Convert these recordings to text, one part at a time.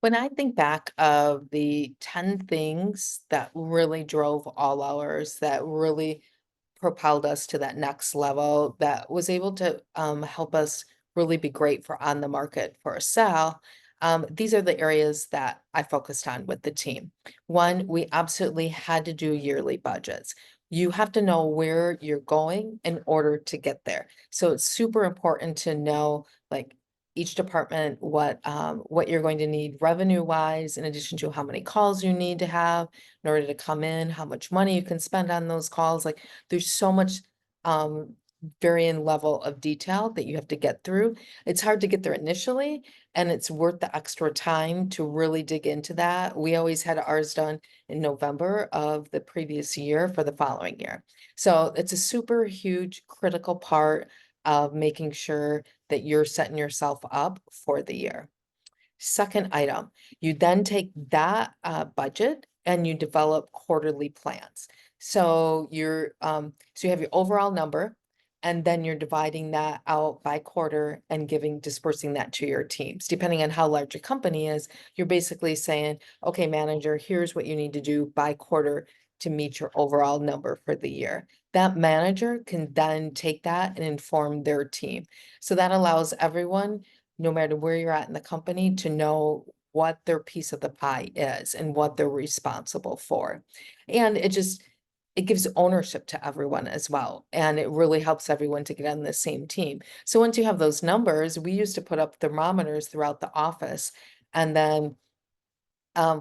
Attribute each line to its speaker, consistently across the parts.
Speaker 1: When I think back of the 10 things that really drove all ours, that really propelled us to that next level, that was able to help us really be great for on the market for a sale, these are the areas that I focused on with the team. One, we absolutely had to do yearly budgets. You have to know where you're going in order to get there. So it's super important to know, like, each department what you're going to need revenue wise, in addition to how many calls you need to have in order to come in, how much money you can spend on those calls. Like, there's so much um varying level of detail that you have to get through. It's hard to get there initially, and it's worth the extra time to really dig into that. We always had ours done in November of the previous year for the following year. So it's a super huge critical part of making sure that you're setting yourself up for the year. Second item, you then take that budget and you develop quarterly plans. So you have your overall number, and then you're dividing that out by quarter and dispersing that to your teams. Depending on how large your company is, you're basically saying, okay, manager, here's what you need to do by quarter to meet your overall number for the year. That manager can then take that and inform their team. So that allows everyone, no matter where you're at in the company, to know what their piece of the pie is and what they're responsible for. And it gives ownership to everyone as well. And it really helps everyone to get on the same team. So once you have those numbers, we used to put up thermometers throughout the office. And then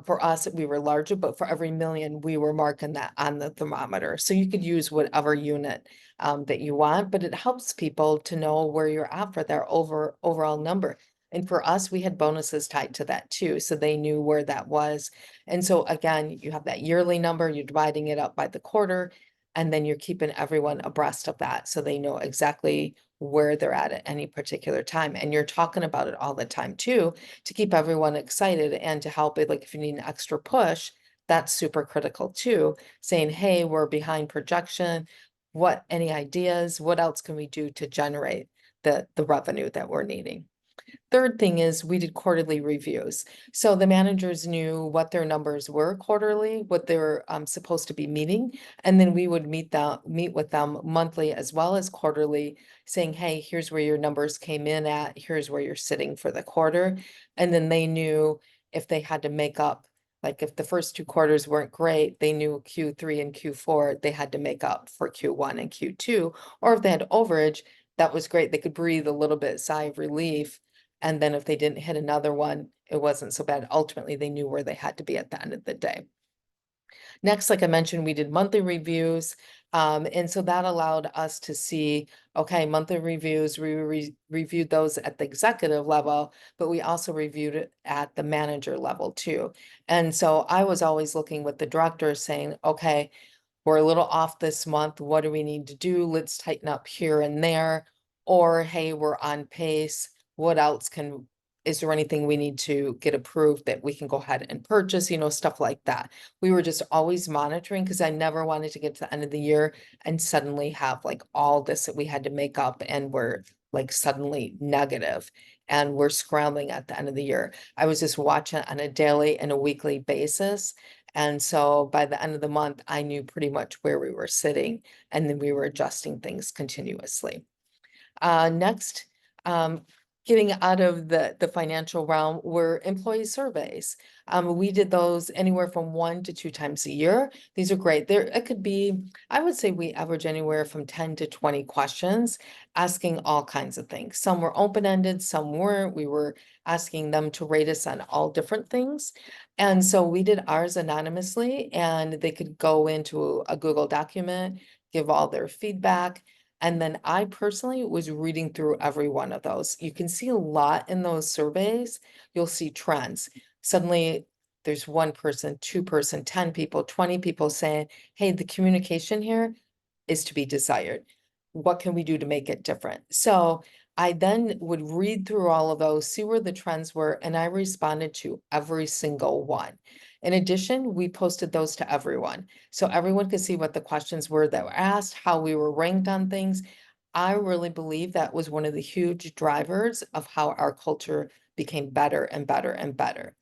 Speaker 1: for us, we were larger, but for every million, we were marking that on the thermometer. So you could use whatever unit that you want, but it helps people to know where you're at for their overall number. And for us, we had bonuses tied to that too, so they knew where that was. And so again, you have that yearly number, you're dividing it up by the quarter, and then you're keeping everyone abreast of that so they know exactly where they're at any particular time. And you're talking about it all the time too, to keep everyone excited and to help it. Like, if you need an extra push, that's super critical too. Saying, hey, we're behind projection. Any ideas? What else can we do to generate the revenue that we're needing? Third thing is we did quarterly reviews. So the managers knew what their numbers were quarterly, what they were supposed to be meeting. And then we would meet with them monthly as well as quarterly, saying, hey, here's where your numbers came in at, here's where you're sitting for the quarter. And then they knew if they had to make up, like if the first two quarters weren't great, they knew Q3 and Q4, they had to make up for Q1 and Q2. Or if they had overage, that was great. They could breathe a little bit, sigh of relief, and then if they didn't hit another one, it wasn't so bad. Ultimately, they knew where they had to be at the end of the day. Next, like I mentioned, we did monthly reviews. And so that allowed us to see, okay, monthly reviews, reviewed those at the executive level, but we also reviewed it at the manager level too. And so I was always looking with the directors saying, okay, we're a little off this month. What do we need to do? Let's tighten up here and there. Or, hey, we're on pace. What else is there anything we need to get approved that we can go ahead and purchase, stuff like that. We were just always monitoring because I never wanted to get to the end of the year and suddenly have like all this that we had to make up and we're like suddenly negative and we're scrambling at the end of the year. I was just watching on a daily and a weekly basis. And so by the end of the month, I knew pretty much where we were sitting, and then we were adjusting things continuously. Next, getting out of the financial realm were employee surveys. We did those anywhere from 1 to 2 times a year. These are great. It could be, I would say we average anywhere from 10 to 20 questions, asking all kinds of things. Some were open-ended, some weren't. We were asking them to rate us on all different things. And so we did ours anonymously, and they could go into a Google document, give all their feedback. And then I personally was reading through every one of those. You can see a lot in those surveys. You'll see trends. Suddenly there's one person, two-person, 10 people, 20 people saying, hey, the communication here is to be desired. What can we do to make it different? So I then would read through all of those, see where the trends were, and I responded to every single one. In addition, we posted those to everyone. So everyone could see what the questions were that were asked, how we were ranked on things. I really believe that was one of the huge drivers of how our culture became better and better and better.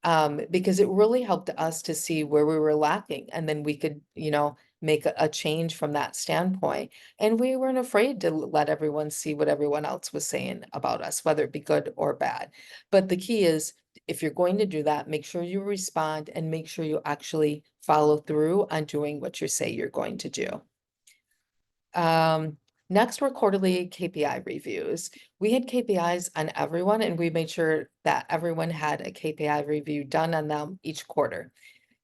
Speaker 1: Because it really helped us to see where we were lacking, and then we could, make a change from that standpoint. And we weren't afraid to let everyone see what everyone else was saying about us, whether it be good or bad. But the key is, if you're going to do that, make sure you respond and make sure you actually follow through on doing what you say you're going to do. Next were quarterly KPI reviews. We had KPIs on everyone, and we made sure that everyone had a KPI review done on them each quarter.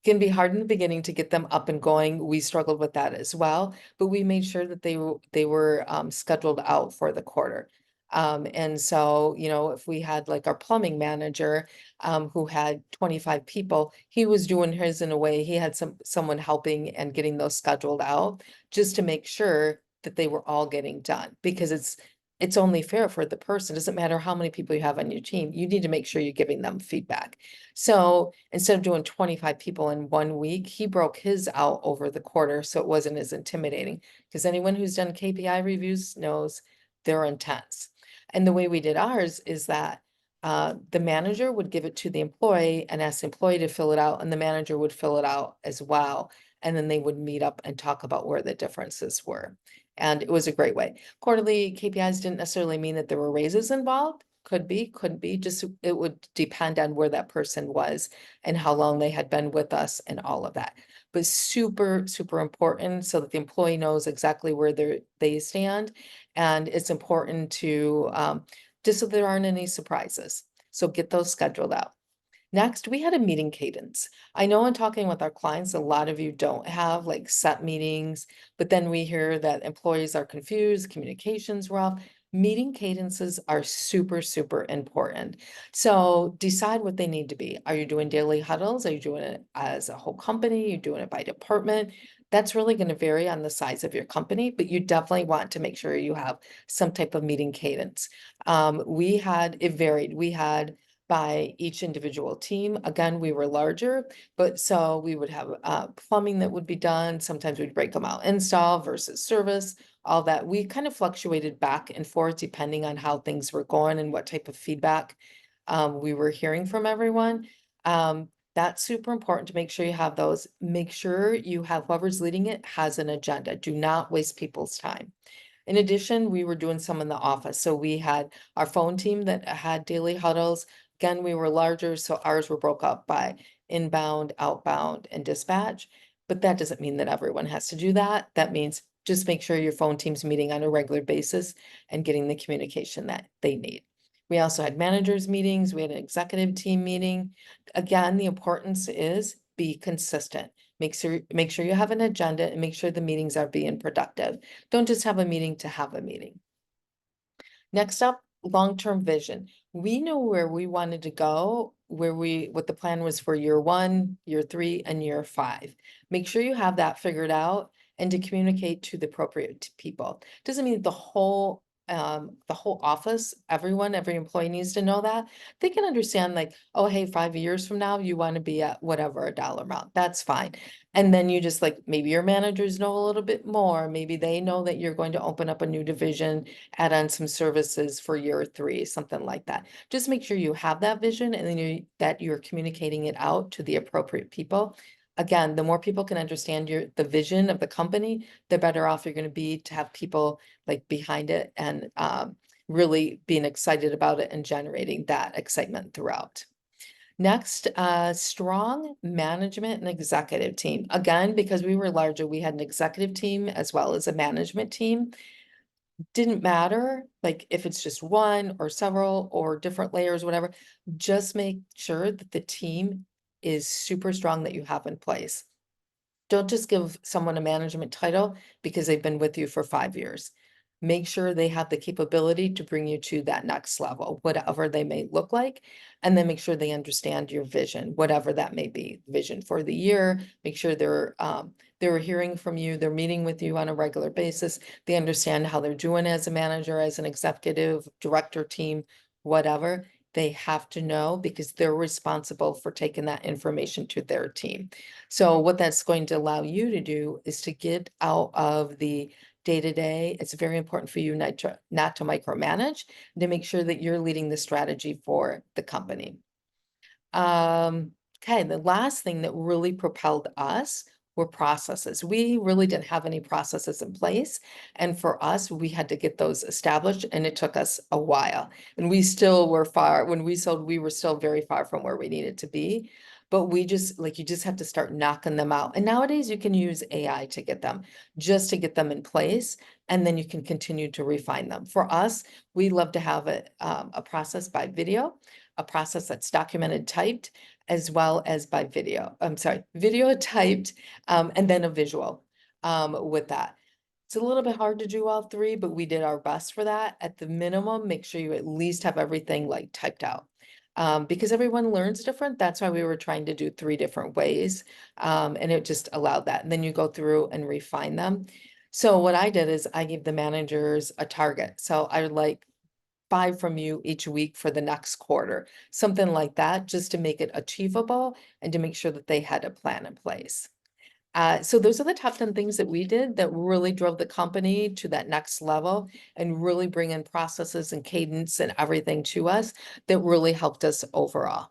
Speaker 1: Can be hard in the beginning to get them up and going. We struggled with that as well, but we made sure that they were scheduled out for the quarter. And so, if we had like our plumbing manager, who had 25 people, he was doing his in a way, he had someone helping and getting those scheduled out just to make sure that they were all getting done, because it's only fair for the person. It doesn't matter how many people you have on your team, you need to make sure you're giving them feedback. So instead of doing 25 people in 1 week, he broke his out over the quarter, so it wasn't as intimidating. Because anyone who's done KPI reviews knows they're intense. And the way we did ours is that the manager would give it to the employee and ask the employee to fill it out, and the manager would fill it out as well. And then they would meet up and talk about where the differences were. And it was a great way. Quarterly KPIs didn't necessarily mean that there were raises involved. Could be, couldn't be, just it would depend on where that person was and how long they had been with us and all of that. But super, super important so that the employee knows exactly where they stand. And it's important to, just so there aren't any surprises. So get those scheduled out. Next, we had a meeting cadence. I know in talking with our clients, a lot of you don't have like set meetings, but then we hear that employees are confused, communications rough. Meeting cadences are super, super important. So decide what they need to be. Are you doing daily huddles? Are you doing it as a whole company? Are you doing it by department? That's really going to vary on the size of your company, but you definitely want to make sure you have some type of meeting cadence. It varied. We had by each individual team. Again, we were larger, but so we would have plumbing that would be done. Sometimes we'd break them out, install versus service, all that. We kind of fluctuated back and forth depending on how things were going and what type of feedback we were hearing from everyone. That's super important to make sure you have those. Make sure you have whoever's leading it has an agenda. Do not waste people's time. In addition, we were doing some in the office. So we had our phone team that had daily huddles. Again, we were larger, so ours were broke up by inbound, outbound, and dispatch. But that doesn't mean that everyone has to do that. That means just make sure your phone team's meeting on a regular basis and getting the communication that they need. We also had managers meetings. We had an executive team meeting. Again, the importance is be consistent. Make sure you have an agenda and make sure the meetings are being productive. Don't just have a meeting to have a meeting. Next up, long-term vision. We know where we wanted to go, what the plan was for year 1, year 3, and year 5. Make sure you have that figured out and to communicate to the appropriate people. Doesn't mean the whole office, every employee needs to know that. They can understand like, oh, hey, 5 years from now, you want to be at whatever a dollar amount. That's fine. And then you just like, maybe your managers know a little bit more. Maybe they know that you're going to open up a new division, add on some services for year 3, something like that. Just make sure you have that vision and then that you're communicating it out to the appropriate people. Again, the more people can understand the vision of the company, the better off you're going to be to have people like behind it and really being excited about it and generating that excitement throughout. Next, strong management and executive team. Again, because we were larger, we had an executive team as well as a management team. Didn't matter, like if it's just one or several or different layers, whatever, just make sure that the team is super strong that you have in place. Don't just give someone a management title because they've been with you for 5 years. Make sure they have the capability to bring you to that next level, whatever they may look like, and then make sure they understand your vision, whatever that may be. Vision for the year. Make sure they're hearing from you, they're meeting with you on a regular basis. They understand how they're doing as a manager, as an executive, director, team, whatever. They have to know because they're responsible for taking that information to their team. So what that's going to allow you to do is to get out of the day-to-day. It's very important for you not to micromanage, to make sure that you're leading the strategy for the company. Okay, the last thing that really propelled us were processes. We really didn't have any processes in place. And for us, we had to get those established, and it took us a while. And we still were far, when we sold, we were still very far from where we needed to be. But we just, like, you just have to start knocking them out. And nowadays you can use AI to get them, just to get them in place. And then you can continue to refine them. For us, we love to have a process by video, a process that's documented, typed, as well as by video. I'm sorry, video typed, and then a visual with that. It's a little bit hard to do all three, but we did our best for that. At the minimum, make sure you at least have everything like typed out. Because everyone learns different. That's why we were trying to do three different ways. And it just allowed that. And then you go through and refine them. So what I did is I gave the managers a target. So I would like 5 from you each week for the next quarter, something like that, just to make it achievable and to make sure that they had a plan in place. So those are the top 10 things that we did that really drove the company to that next level and really bring in processes and cadence and everything to us that really helped us overall.